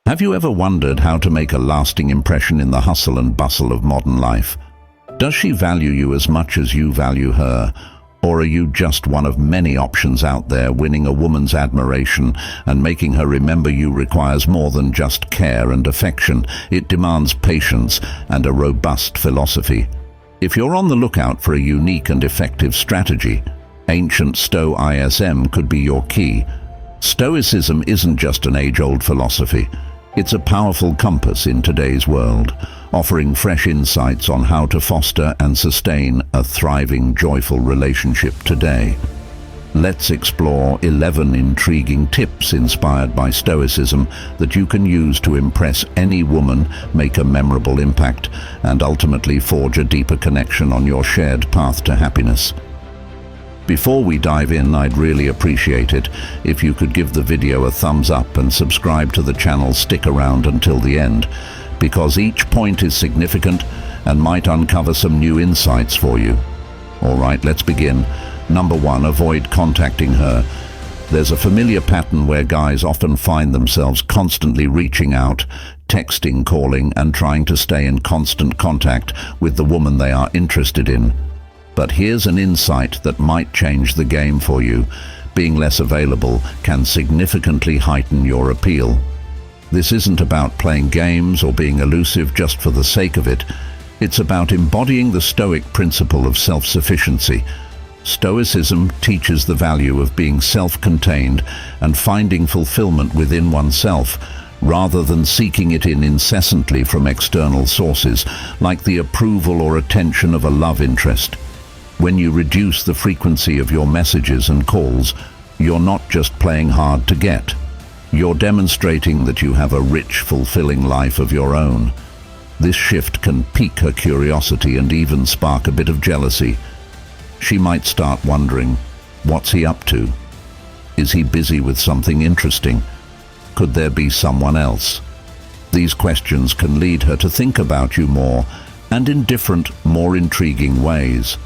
Have you ever wondered how to make a lasting impression in the hustle and bustle of modern life? Does she value you as much as you value her? Or are you just one of many options out there? Winning a woman's admiration and making her remember you requires more than just care and affection. It demands patience and a robust philosophy. If you're on the lookout for a unique and effective strategy, ancient Stoicism could be your key. Stoicism isn't just an age-old philosophy. It's a powerful compass in today's world, offering fresh insights on how to foster and sustain a thriving, joyful relationship today. Let's explore 11 intriguing tips inspired by Stoicism that you can use to impress any woman, make a memorable impact, and ultimately forge a deeper connection on your shared path to happiness. Before we dive in, I'd really appreciate it if you could give the video a thumbs up and subscribe to the channel. Stick around until the end, because each point is significant and might uncover some new insights for you. Alright, let's begin. Number 1, avoid contacting her. There's a familiar pattern where guys often find themselves constantly reaching out, texting, calling, and trying to stay in constant contact with the woman they are interested in. But here's an insight that might change the game for you. Being less available can significantly heighten your appeal. This isn't about playing games or being elusive just for the sake of it. It's about embodying the Stoic principle of self-sufficiency. Stoicism teaches the value of being self-contained and finding fulfillment within oneself, rather than seeking it incessantly from external sources, like the approval or attention of a love interest. When you reduce the frequency of your messages and calls, you're not just playing hard to get. You're demonstrating that you have a rich, fulfilling life of your own. This shift can pique her curiosity and even spark a bit of jealousy. She might start wondering, what's he up to? Is he busy with something interesting? Could there be someone else? These questions can lead her to think about you more, and in different, more intriguing ways.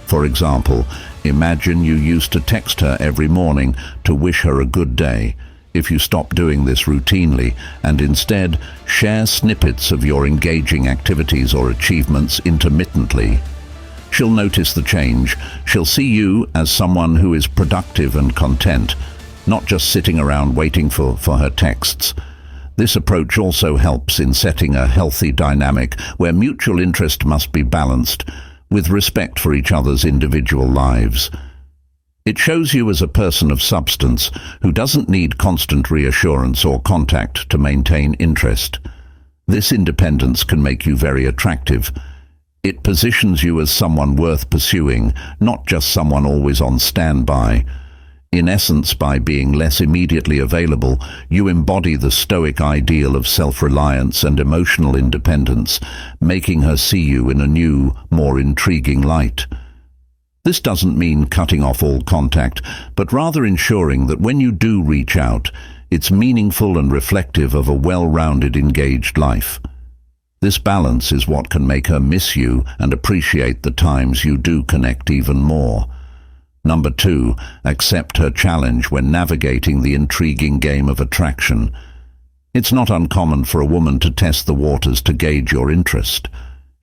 For example, imagine you used to text her every morning to wish her a good day. If you stop doing this routinely and instead share snippets of your engaging activities or achievements intermittently, she'll notice the change. She'll see you as someone who is productive and content, not just sitting around waiting for her texts. This approach also helps in setting a healthy dynamic where mutual interest must be balanced, with respect for each other's individual lives. It shows you as a person of substance who doesn't need constant reassurance or contact to maintain interest. This independence can make you very attractive. It positions you as someone worth pursuing, not just someone always on standby. In essence, by being less immediately available, you embody the Stoic ideal of self-reliance and emotional independence, making her see you in a new, more intriguing light. This doesn't mean cutting off all contact, but rather ensuring that when you do reach out, it's meaningful and reflective of a well-rounded, engaged life. This balance is what can make her miss you and appreciate the times you do connect even more. Number 2, accept her challenge when navigating the intriguing game of attraction. It's not uncommon for a woman to test the waters to gauge your interest.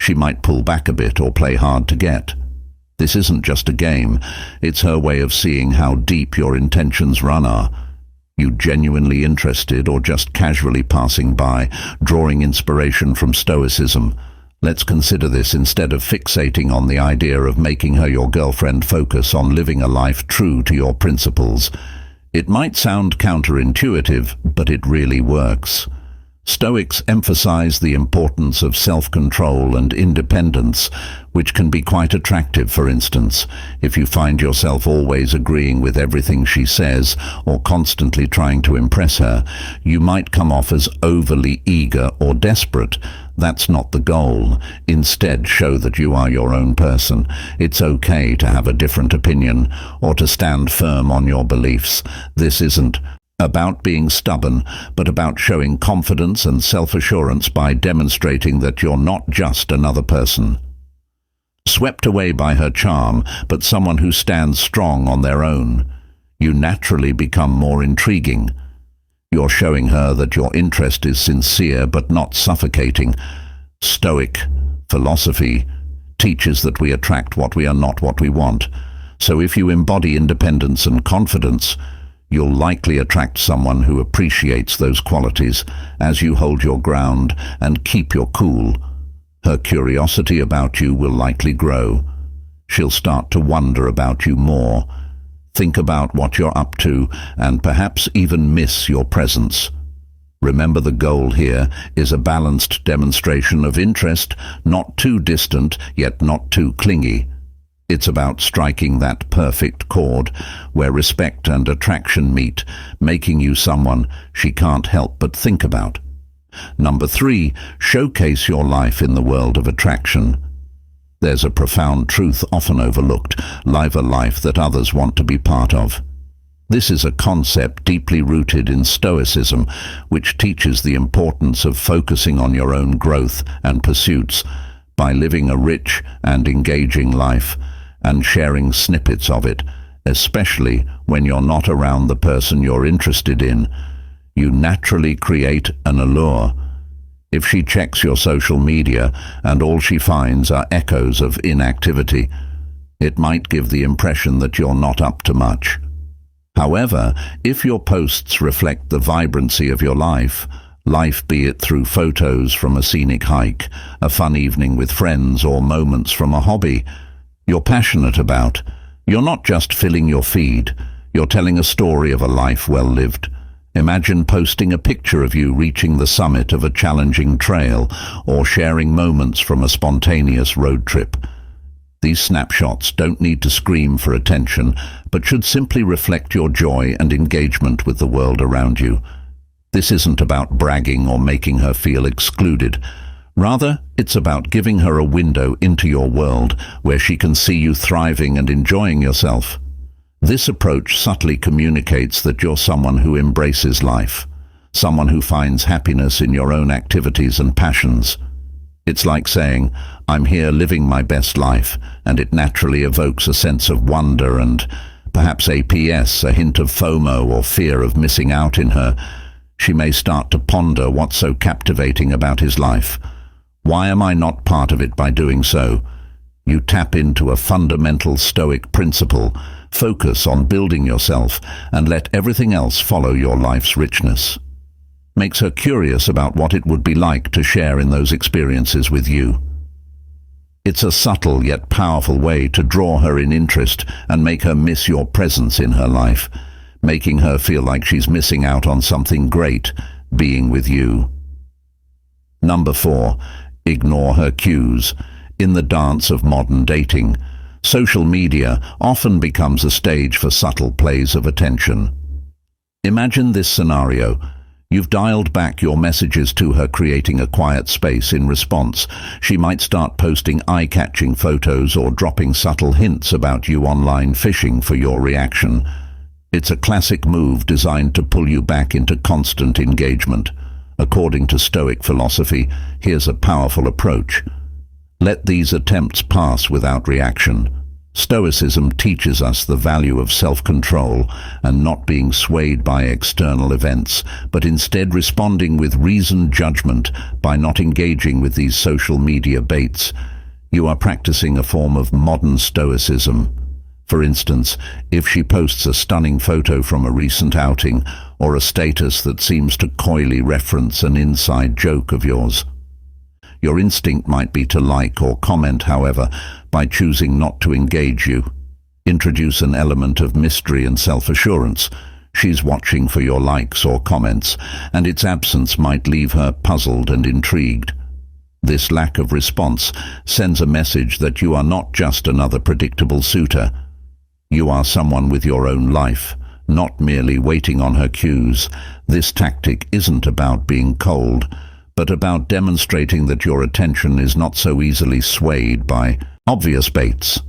She might pull back a bit or play hard to get. This isn't just a game, it's her way of seeing how deep your intentions run are. You genuinely interested or just casually passing by, drawing inspiration from Stoicism? Let's consider this. Instead of fixating on the idea of making her your girlfriend, focus on living a life true to your principles. It might sound counterintuitive, but it really works. Stoics emphasize the importance of self-control and independence, which can be quite attractive. For instance, if you find yourself always agreeing with everything she says or constantly trying to impress her, you might come off as overly eager or desperate. That's not the goal. Instead, show that you are your own person. It's okay to have a different opinion or to stand firm on your beliefs. This isn't about being stubborn, but about showing confidence and self-assurance by demonstrating that you're not just another person. Swept away by her charm, but someone who stands strong on their own, you naturally become more intriguing. You're showing her that your interest is sincere but not suffocating. Stoic philosophy teaches that we attract what we are, not what we want. So if you embody independence and confidence, you'll likely attract someone who appreciates those qualities as you hold your ground and keep your cool. Her curiosity about you will likely grow. She'll start to wonder about you more, think about what you're up to, and perhaps even miss your presence. Remember, the goal here is a balanced demonstration of interest, not too distant, yet not too clingy. It's about striking that perfect chord where respect and attraction meet, making you someone she can't help but think about. Number 3, showcase your life in the world of attraction. There's a profound truth often overlooked: live a life that others want to be part of. This is a concept deeply rooted in Stoicism, which teaches the importance of focusing on your own growth and pursuits by living a rich and engaging life and sharing snippets of it, especially when you're not around the person you're interested in. You naturally create an allure. If she checks your social media and all she finds are echoes of inactivity, it might give the impression that you're not up to much. However, if your posts reflect the vibrancy of your life, be it through photos from a scenic hike, a fun evening with friends, or moments from a hobby you're passionate about, you're not just filling your feed, you're telling a story of a life well lived. Imagine posting a picture of you reaching the summit of a challenging trail or sharing moments from a spontaneous road trip. These snapshots don't need to scream for attention, but should simply reflect your joy and engagement with the world around you. This isn't about bragging or making her feel excluded. Rather, it's about giving her a window into your world where she can see you thriving and enjoying yourself. This approach subtly communicates that you're someone who embraces life, someone who finds happiness in your own activities and passions. It's like saying, "I'm here living my best life," and it naturally evokes a sense of wonder and perhaps a hint of FOMO or fear of missing out in her. She may start to ponder what's so captivating about his life. Why am I not part of it by doing so? You tap into a fundamental Stoic principle: focus on building yourself and let everything else follow your life's richness. Makes her curious about what it would be like to share in those experiences with you. It's a subtle yet powerful way to draw her in interest and make her miss your presence in her life, making her feel like she's missing out on something great being with you. Number 4, ignore her cues. In the dance of modern dating, social media often becomes a stage for subtle plays of attention. Imagine this scenario. You've dialed back your messages to her, creating a quiet space in response. She might start posting eye-catching photos or dropping subtle hints about you online, fishing for your reaction. It's a classic move designed to pull you back into constant engagement. According to Stoic philosophy, here's a powerful approach. Let these attempts pass without reaction. Stoicism teaches us the value of self-control and not being swayed by external events, but instead responding with reasoned judgment by not engaging with these social media baits. You are practicing a form of modern Stoicism. For instance, if she posts a stunning photo from a recent outing or a status that seems to coyly reference an inside joke of yours, your instinct might be to like or comment. However, by choosing not to engage, you introduce an element of mystery and self-assurance. She's watching for your likes or comments, and its absence might leave her puzzled and intrigued. This lack of response sends a message that you are not just another predictable suitor. You are someone with your own life, not merely waiting on her cues. This tactic isn't about being cold, but about demonstrating that your attention is not so easily swayed by obvious baits.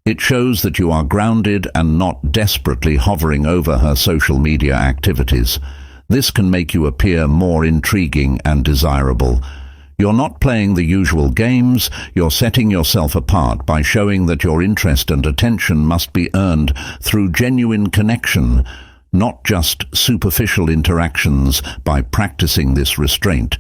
It shows that you are grounded and not desperately hovering over her social media activities. This can make you appear more intriguing and desirable. You're not playing the usual games, you're setting yourself apart by showing that your interest and attention must be earned through genuine connection, not just superficial interactions. By practicing this restraint,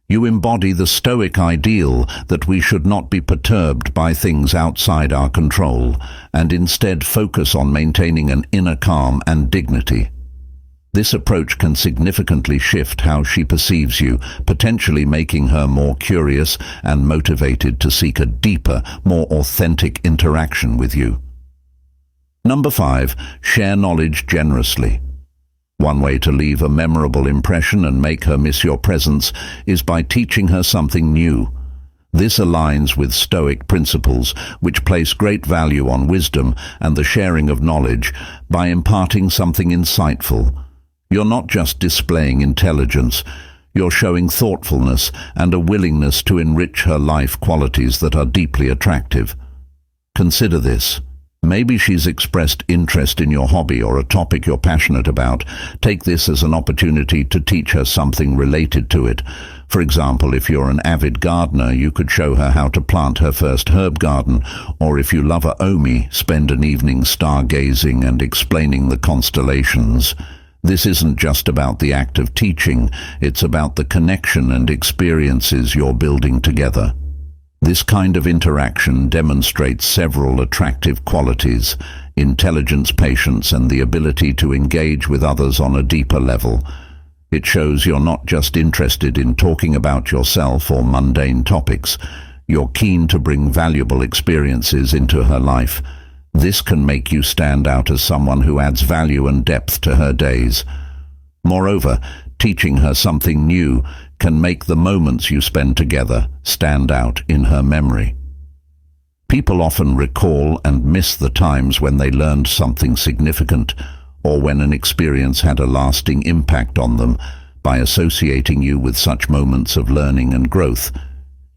you embody the Stoic ideal that we should not be perturbed by things outside our control, and instead focus on maintaining an inner calm and dignity. This approach can significantly shift how she perceives you, potentially making her more curious and motivated to seek a deeper, more authentic interaction with you. Number 5. Share knowledge generously. One way to leave a memorable impression and make her miss your presence is by teaching her something new. This aligns with Stoic principles, which place great value on wisdom and the sharing of knowledge. By imparting something insightful, you're not just displaying intelligence, you're showing thoughtfulness and a willingness to enrich her life, qualities that are deeply attractive. Consider this. Maybe she's expressed interest in your hobby or a topic you're passionate about. Take this as an opportunity to teach her something related to it. For example, if you're an avid gardener, you could show her how to plant her first herb garden, or if you love Omi, spend an evening stargazing and explaining the constellations. This isn't just about the act of teaching, it's about the connection and experiences you're building together. This kind of interaction demonstrates several attractive qualities: intelligence, patience, and the ability to engage with others on a deeper level. It shows you're not just interested in talking about yourself or mundane topics. You're keen to bring valuable experiences into her life. This can make you stand out as someone who adds value and depth to her days. Moreover, teaching her something new can make the moments you spend together stand out in her memory. People often recall and miss the times when they learned something significant, or when an experience had a lasting impact on them. By associating you with such moments of learning and growth,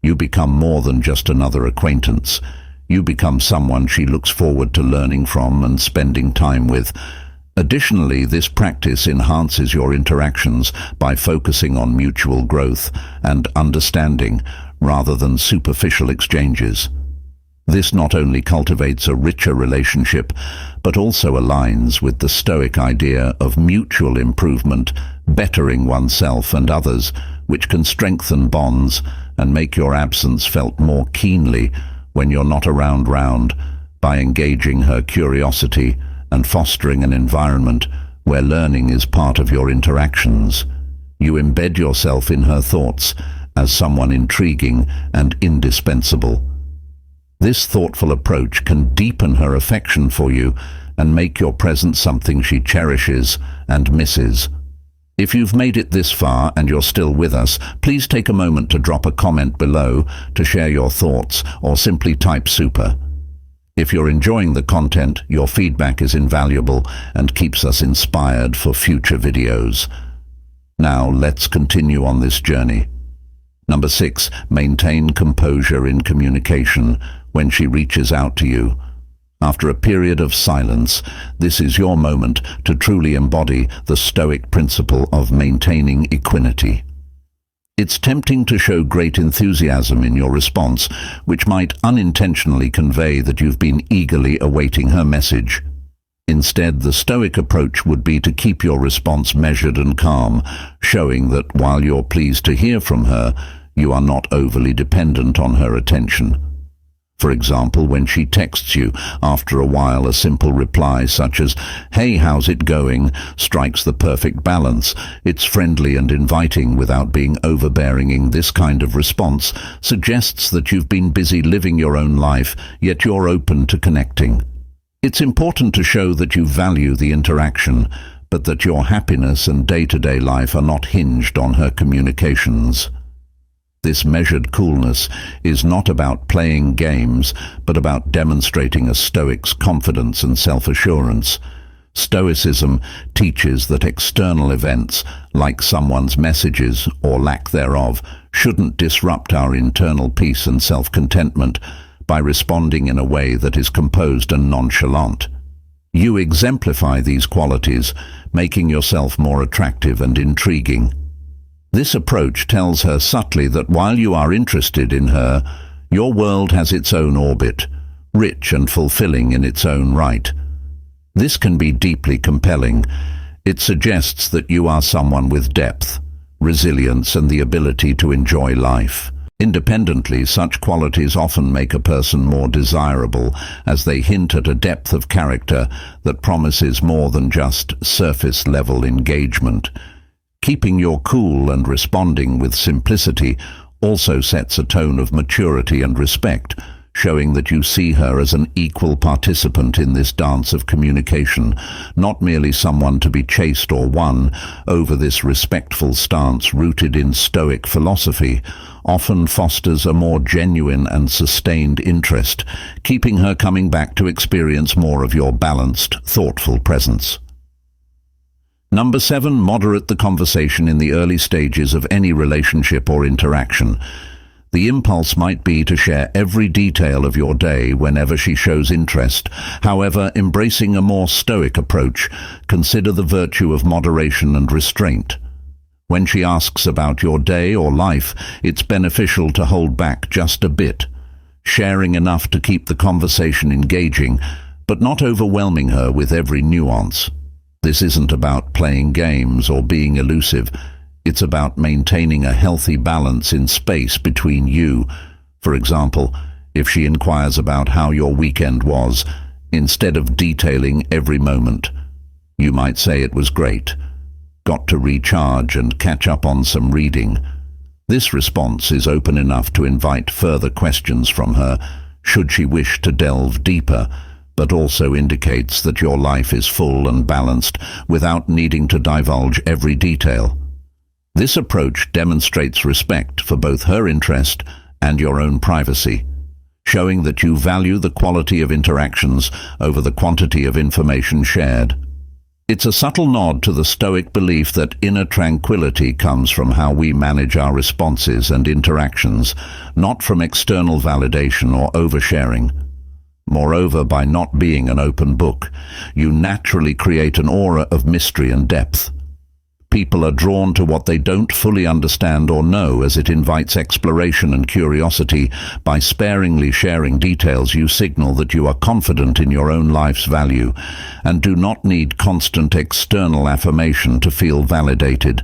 you become more than just another acquaintance. You become someone she looks forward to learning from and spending time with. Additionally, this practice enhances your interactions by focusing on mutual growth and understanding rather than superficial exchanges. This not only cultivates a richer relationship, but also aligns with the Stoic idea of mutual improvement, bettering oneself and others, which can strengthen bonds and make your absence felt more keenly when you're not around. By engaging her curiosity and fostering an environment where learning is part of your interactions, you embed yourself in her thoughts as someone intriguing and indispensable. This thoughtful approach can deepen her affection for you and make your presence something she cherishes and misses. If you've made it this far and you're still with us, please take a moment to drop a comment below to share your thoughts, or simply type super. If you're enjoying the content, your feedback is invaluable and keeps us inspired for future videos. Now let's continue on this journey. Number 6, maintain composure in communication when she reaches out to you. After a period of silence, this is your moment to truly embody the Stoic principle of maintaining equanimity. It's tempting to show great enthusiasm in your response, which might unintentionally convey that you've been eagerly awaiting her message. Instead, the Stoic approach would be to keep your response measured and calm, showing that while you're pleased to hear from her, you are not overly dependent on her attention. For example, when she texts you, after a while a simple reply such as, "Hey, how's it going?" strikes the perfect balance. It's friendly and inviting without being overbearing. This kind of response suggests that you've been busy living your own life, yet you're open to connecting. It's important to show that you value the interaction, but that your happiness and day-to-day life are not hinged on her communications. This measured coolness is not about playing games, but about demonstrating a Stoic's confidence and self-assurance. Stoicism teaches that external events, like someone's messages or lack thereof, shouldn't disrupt our internal peace and self-contentment. By responding in a way that is composed and nonchalant, you exemplify these qualities, making yourself more attractive and intriguing. This approach tells her subtly that while you are interested in her, your world has its own orbit, rich and fulfilling in its own right. This can be deeply compelling, It suggests that you are someone with depth, resilience, and the ability to enjoy life. Independently, such qualities often make a person more desirable, as they hint at a depth of character that promises more than just surface-level engagement. Keeping your cool and responding with simplicity also sets a tone of maturity and respect, showing that you see her as an equal participant in this dance of communication, not merely someone to be chased or won. Over this respectful stance, rooted in Stoic philosophy, often fosters a more genuine and sustained interest, keeping her coming back to experience more of your balanced, thoughtful presence. Number 7, moderate the conversation in the early stages of any relationship or interaction. The impulse might be to share every detail of your day whenever she shows interest. However, embracing a more stoic approach, consider the virtue of moderation and restraint. When she asks about your day or life, it's beneficial to hold back just a bit, sharing enough to keep the conversation engaging, but not overwhelming her with every nuance. This isn't about playing games or being elusive. It's about maintaining a healthy balance in space between you. For example, if she inquires about how your weekend was, instead of detailing every moment, you might say it was great. Got to recharge and catch up on some reading. This response is open enough to invite further questions from her, should she wish to delve deeper, but also indicates that your life is full and balanced without needing to divulge every detail. This approach demonstrates respect for both her interest and your own privacy, showing that you value the quality of interactions over the quantity of information shared. It's a subtle nod to the Stoic belief that inner tranquility comes from how we manage our responses and interactions, not from external validation or oversharing. Moreover, by not being an open book, you naturally create an aura of mystery and depth. People are drawn to what they don't fully understand or know, as it invites exploration and curiosity. By sparingly sharing details, you signal that you are confident in your own life's value and do not need constant external affirmation to feel validated.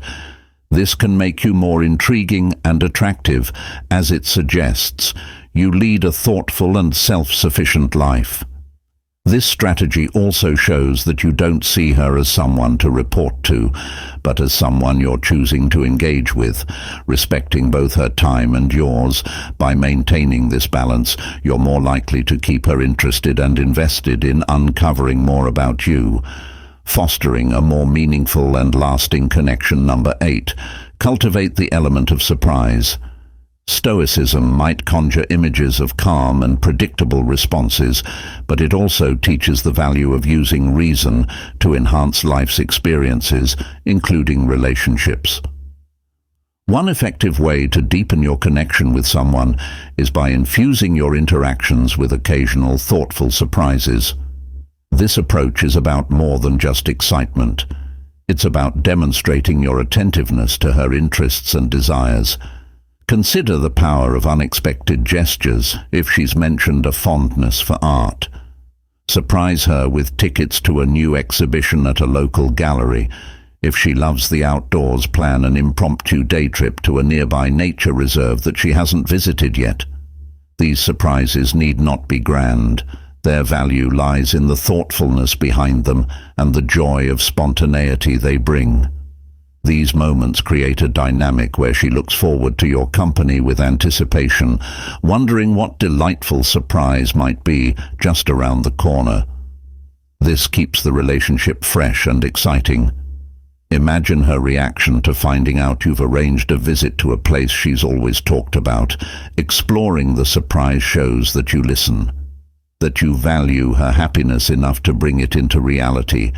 This can make you more intriguing and attractive, as it suggests you lead a thoughtful and self-sufficient life. This strategy also shows that you don't see her as someone to report to, but as someone you're choosing to engage with, respecting both her time and yours. By maintaining this balance, you're more likely to keep her interested and invested in uncovering more about you, fostering a more meaningful and lasting connection. Number 8, cultivate the element of surprise. Stoicism might conjure images of calm and predictable responses, but it also teaches the value of using reason to enhance life's experiences, including relationships. One effective way to deepen your connection with someone is by infusing your interactions with occasional thoughtful surprises. This approach is about more than just excitement. It's about demonstrating your attentiveness to her interests and desires. Consider the power of unexpected gestures. If she's mentioned a fondness for art, surprise her with tickets to a new exhibition at a local gallery. If she loves the outdoors, plan an impromptu day trip to a nearby nature reserve that she hasn't visited yet. These surprises need not be grand. Their value lies in the thoughtfulness behind them and the joy of spontaneity they bring. These moments create a dynamic where she looks forward to your company with anticipation, wondering what delightful surprise might be just around the corner. This keeps the relationship fresh and exciting. Imagine her reaction to finding out you've arranged a visit to a place she's always talked about. Exploring the surprise shows that you listen, that you value her happiness enough to bring it into reality.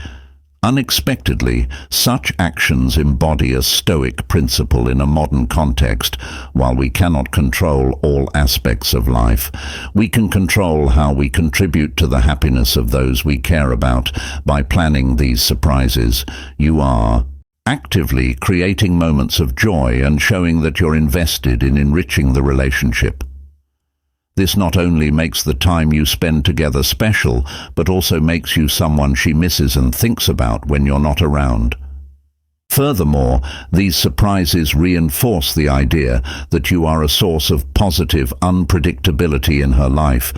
Unexpectedly, such actions embody a Stoic principle in a modern context. While we cannot control all aspects of life, we can control how we contribute to the happiness of those we care about. By planning these surprises, you are actively creating moments of joy and showing that you're invested in enriching the relationship. This not only makes the time you spend together special, but also makes you someone she misses and thinks about when you're not around. Furthermore, these surprises reinforce the idea that you are a source of positive unpredictability in her life.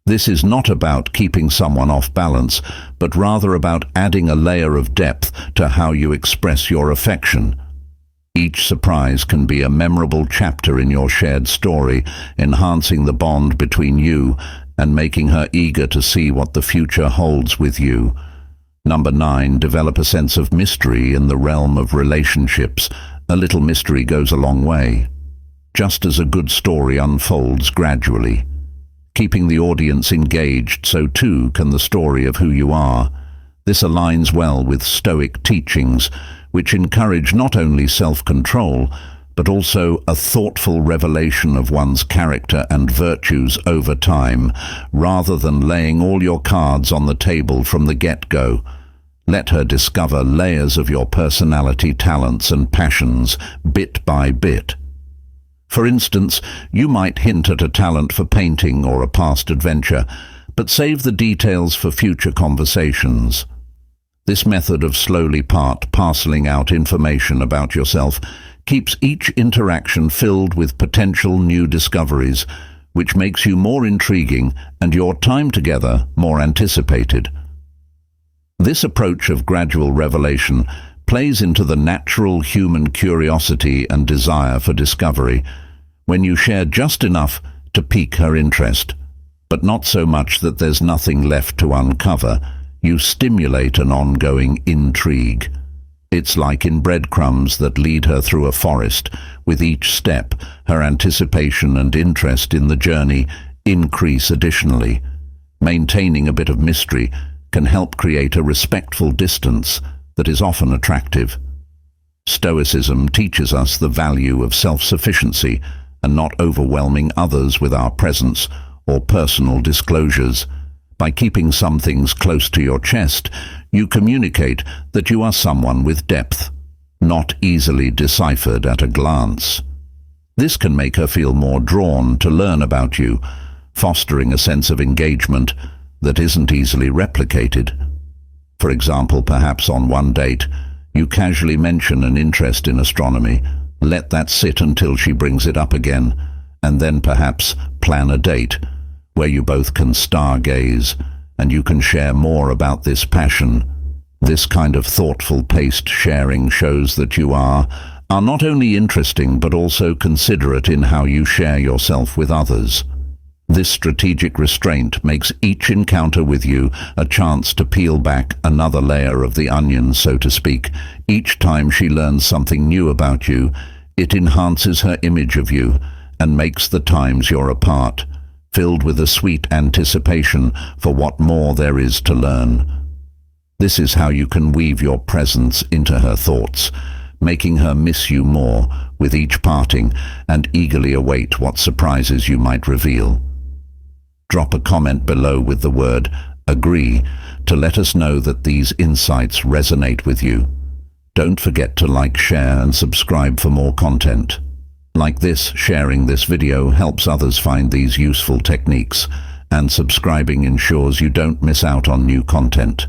This is not about keeping someone off balance, but rather about adding a layer of depth to how you express your affection. Each surprise can be a memorable chapter in your shared story, enhancing the bond between you and making her eager to see what the future holds with you. Number 9, develop a sense of mystery in the realm of relationships. A little mystery goes a long way. Just as a good story unfolds gradually, keeping the audience engaged, so too can the story of who you are. This aligns well with Stoic teachings, which encourage not only self-control, but also a thoughtful revelation of one's character and virtues over time, rather than laying all your cards on the table from the get-go. Let her discover layers of your personality, talents, and passions, bit by bit. For instance, you might hint at a talent for painting or a past adventure, but save the details for future conversations. This method of slowly parceling out information about yourself keeps each interaction filled with potential new discoveries, which makes you more intriguing and your time together more anticipated. This approach of gradual revelation plays into the natural human curiosity and desire for discovery. When you share just enough to pique her interest, but not so much that there's nothing left to uncover, you stimulate an ongoing intrigue. It's like in breadcrumbs that lead her through a forest. With each step, her anticipation and interest in the journey increase additionally. Maintaining a bit of mystery can help create a respectful distance that is often attractive. Stoicism teaches us the value of self-sufficiency and not overwhelming others with our presence or personal disclosures. By keeping some things close to your chest, you communicate that you are someone with depth, not easily deciphered at a glance. This can make her feel more drawn to learn about you, fostering a sense of engagement that isn't easily replicated. For example, perhaps on one date, you casually mention an interest in astronomy. Let that sit until she brings it up again, and then perhaps plan a date where you both can stargaze and you can share more about this passion. This kind of thoughtful paced sharing shows that you are not only interesting but also considerate in how you share yourself with others. This strategic restraint makes each encounter with you a chance to peel back another layer of the onion, so to speak. Each time she learns something new about you, it enhances her image of you and makes the times you're apart filled with a sweet anticipation for what more there is to learn. This is how you can weave your presence into her thoughts, making her miss you more with each parting and eagerly await what surprises you might reveal. Drop a comment below with the word "agree" to let us know that these insights resonate with you. Don't forget to like, share, and subscribe for more content. Like this, sharing this video helps others find these useful techniques, and subscribing ensures you don't miss out on new content.